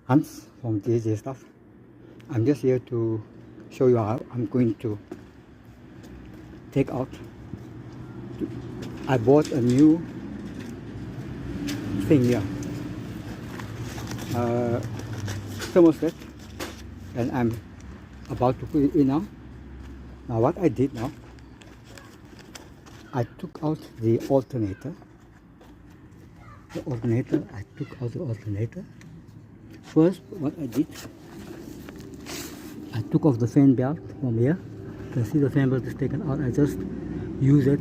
Hans from JJ Stuff. I'm just here to show you how I'm going to take out. I bought a new thing here, thermostat, and I'm about to put it in now. Now what I did now, I took out the alternator. I took out the alternator. First, what I did, I took off the fan belt from here. You can see the fan belt is taken out. I just use it.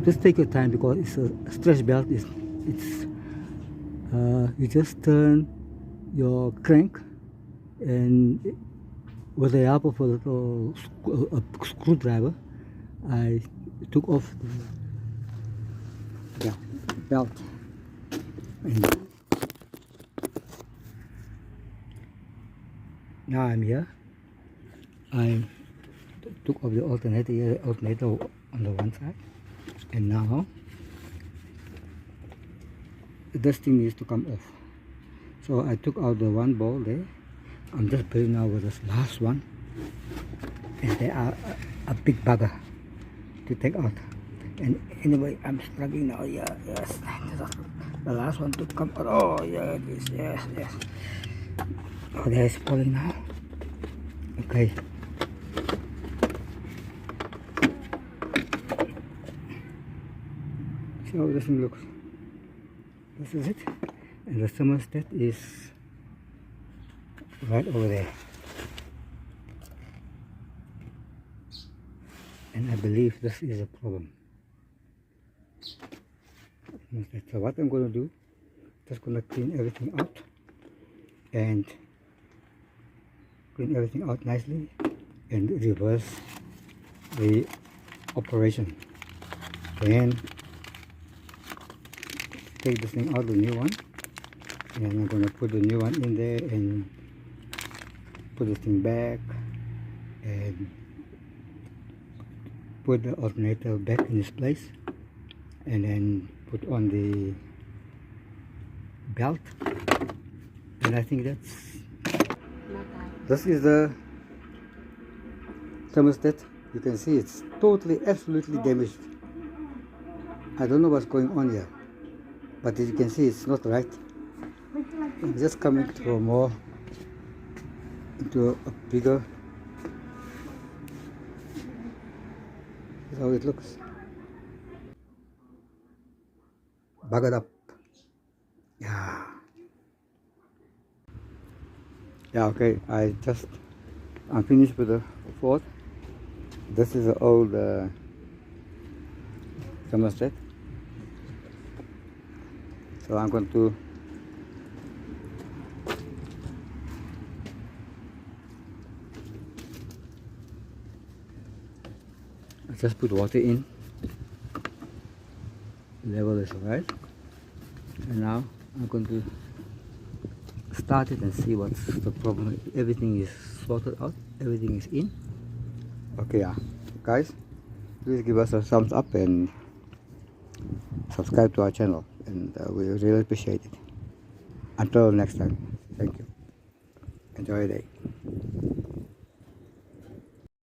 Just take your time because it's a stretch belt. You just turn your crank, and with the help of a screwdriver, I took off the belt. And now I'm here. I took off the alternator on the one side, and now this thing needs to come off. So I took out the one ball there. I'm just playing now with this last one, and they are a big bugger to take out. And anyway, I'm struggling now. Yeah, yes, the last one to come out. Oh yeah, this, yes. Oh, there is falling now. Okay. See how this thing looks. This is it. And the thermostat is right over there. And I believe this is a problem. So what I'm going to do, just going to clean everything out and clean everything out nicely and reverse the operation. Then take this thing out, the new one, and I'm going to put the new one in there and put this thing back and put the alternator back in its place, and then put on the belt. And I think this is the thermostat. You can see it's totally, absolutely damaged. I don't know what's going on here, but as you can see, it's not right. I'm just coming to a bigger. That's how it looks. Buggered up. Yeah, okay, I'm finished with the Ford. This is the old thermostat. So I'm going to just put water in. Level is right. And now I'm going to start it and see what's the problem. Everything is sorted out, everything is in. Okay, yeah, guys, please give us a thumbs up and subscribe to our channel, and we really appreciate it. Until next time, thank you. Enjoy your day.